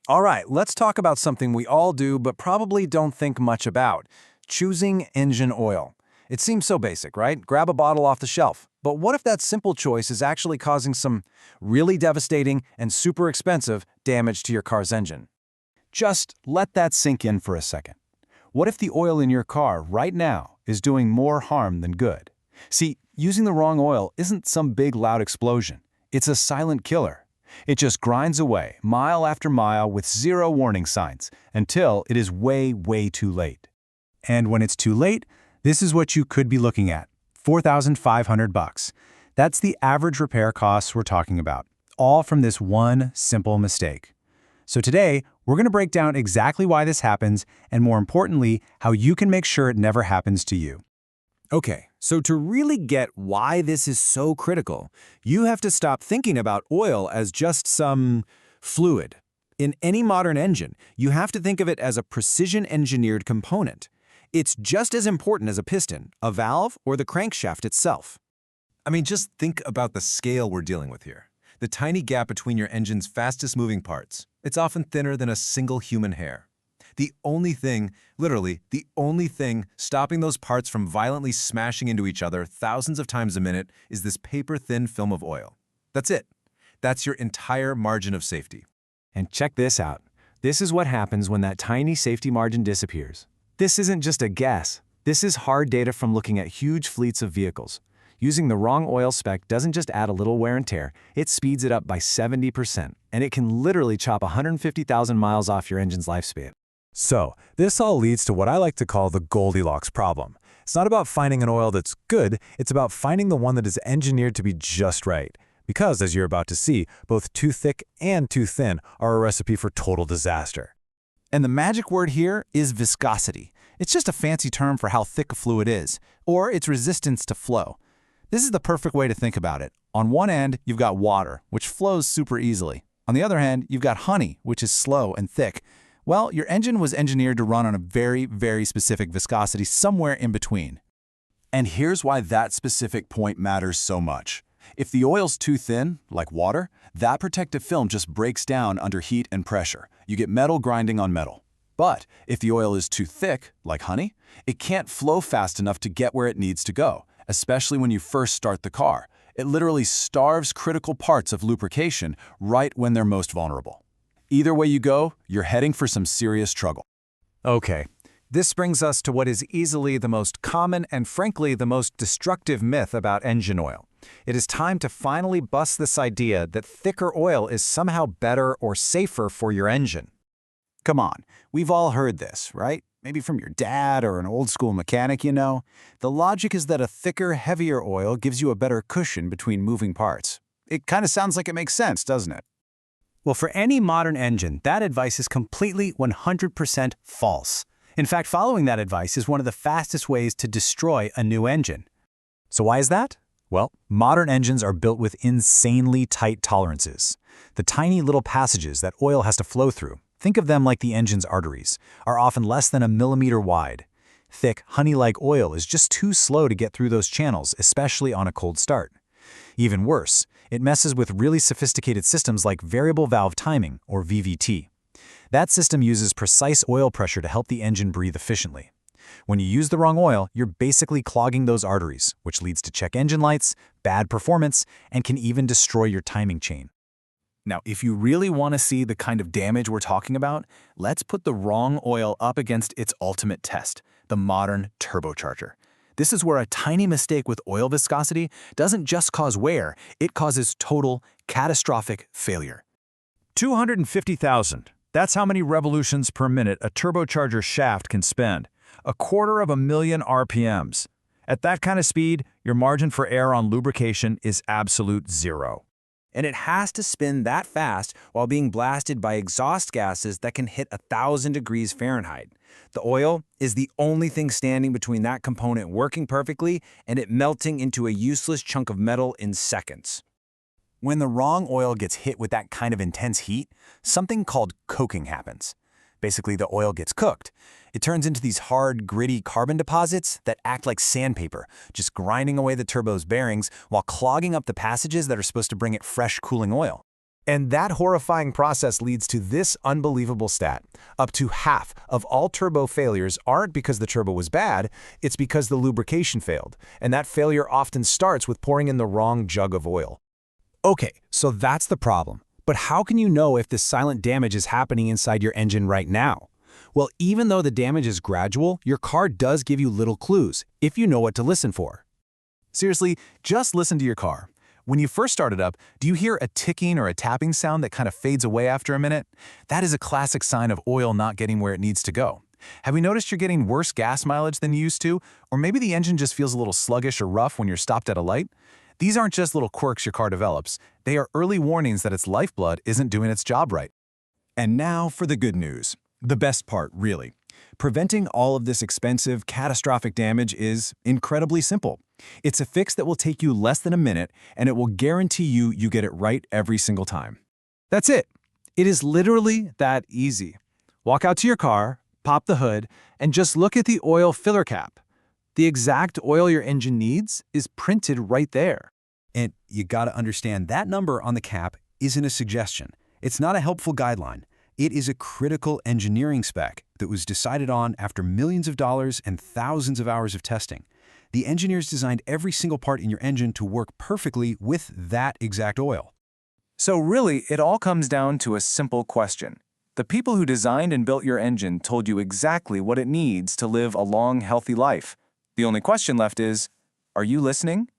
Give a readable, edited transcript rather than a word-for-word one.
All right, let's talk about something we all do but probably don't think much about: choosing engine oil. It seems so basic, right? Grab a bottle off the shelf. But what if that simple choice is actually causing some really devastating and super expensive damage to your car's engine? Just let that sink in for a second. What if the oil in your car right now is doing more harm than good? See, using the wrong oil isn't some big loud explosion. It's a silent killer. It just grinds away mile after mile with zero warning signs until it is way, way too late. And when it's too late, this is what you could be looking at: $4,500. That's the average repair costs we're talking about, all from this one simple mistake. So today, we're going to break down exactly why this happens and, more importantly, how you can make sure it never happens to you. Okay, so to really get why this is so critical, you have to stop thinking about oil as just some fluid. In any modern engine, you have to think of it as a precision-engineered component. It's just as important as a piston, a valve, or the crankshaft itself. I mean, just think about the scale we're dealing with here. The tiny gap between your engine's fastest moving parts. It's often thinner than a single human hair. The only thing, literally, the only thing stopping those parts from violently smashing into each other thousands of times a minute is this paper-thin film of oil. That's it. That's your entire margin of safety. And check this out. This is what happens when that tiny safety margin disappears. This isn't just a guess. This is hard data from looking at huge fleets of vehicles. Using the wrong oil spec doesn't just add a little wear and tear, it speeds it up by 70%, and it can literally chop 150,000 miles off your engine's lifespan. So, this all leads to what I like to call the Goldilocks problem. It's not about finding an oil that's good, it's about finding the one that is engineered to be just right. Because, as you're about to see, both too thick and too thin are a recipe for total disaster. And the magic word here is viscosity. It's just a fancy term for how thick a fluid is, or its resistance to flow. This is the perfect way to think about it. On one end, you've got water, which flows super easily. On the other hand, you've got honey, which is slow and thick. Well, your engine was engineered to run on a very, very specific viscosity somewhere in between. And here's why that specific point matters so much. If the oil's too thin, like water, that protective film just breaks down under heat and pressure. You get metal grinding on metal. But if the oil is too thick, like honey, it can't flow fast enough to get where it needs to go, especially when you first start the car. It literally starves critical parts of lubrication right when they're most vulnerable. Either way you go, you're heading for some serious trouble. Okay, this brings us to what is easily the most common and frankly the most destructive myth about engine oil. It is time to finally bust this idea that thicker oil is somehow better or safer for your engine. Come on, we've all heard this, right? Maybe from your dad or an old school mechanic, you know. The logic is that a thicker, heavier oil gives you a better cushion between moving parts. It kind of sounds like it makes sense, doesn't it? Well, for any modern engine, that advice is completely 100% false. In fact, following that advice is one of the fastest ways to destroy a new engine. So why is that? Well, modern engines are built with insanely tight tolerances. The tiny little passages that oil has to flow through, think of them like the engine's arteries, are often less than a millimeter wide. Thick, honey-like oil is just too slow to get through those channels, especially on a cold start. Even worse, it messes with really sophisticated systems like variable valve timing, or VVT. That system uses precise oil pressure to help the engine breathe efficiently. When you use the wrong oil, you're basically clogging those arteries, which leads to check engine lights, bad performance, and can even destroy your timing chain. Now, if you really want to see the kind of damage we're talking about, let's put the wrong oil up against its ultimate test, the modern turbocharger. This is where a tiny mistake with oil viscosity doesn't just cause wear, it causes total, catastrophic failure. 250,000. That's how many revolutions per minute a turbocharger shaft can spend. 250,000 RPMs. At that kind of speed, your margin for error on lubrication is absolute zero. And it has to spin that fast while being blasted by exhaust gases that can hit 1,000 degrees Fahrenheit. The oil is the only thing standing between that component working perfectly and it melting into a useless chunk of metal in seconds. When the wrong oil gets hit with that kind of intense heat, something called coking happens. Basically, the oil gets cooked. It turns into these hard, gritty carbon deposits that act like sandpaper, just grinding away the turbo's bearings while clogging up the passages that are supposed to bring it fresh, cooling oil. And that horrifying process leads to this unbelievable stat. Up to half of all turbo failures aren't because the turbo was bad, it's because the lubrication failed. And that failure often starts with pouring in the wrong jug of oil. Okay, so that's the problem. But how can you know if this silent damage is happening inside your engine right now? Well, even though the damage is gradual, your car does give you little clues, if you know what to listen for. Seriously, just listen to your car. When you first start it up, do you hear a ticking or a tapping sound that kind of fades away after a minute? That is a classic sign of oil not getting where it needs to go. Have you noticed you're getting worse gas mileage than you used to? Or maybe the engine just feels a little sluggish or rough when you're stopped at a light? These aren't just little quirks your car develops. They are early warnings that its lifeblood isn't doing its job right. And now for the good news. The best part, really. Preventing all of this expensive, catastrophic damage is incredibly simple. It's a fix that will take you less than a minute, and it will guarantee you get it right every single time. That's it. It is literally that easy. Walk out to your car, pop the hood, and just look at the oil filler cap. The exact oil your engine needs is printed right there. And you gotta understand that number on the cap isn't a suggestion. It's not a helpful guideline. It is a critical engineering spec that was decided on after millions of dollars and thousands of hours of testing. The engineers designed every single part in your engine to work perfectly with that exact oil. So really, it all comes down to a simple question. The people who designed and built your engine told you exactly what it needs to live a long, healthy life. The only question left is, are you listening?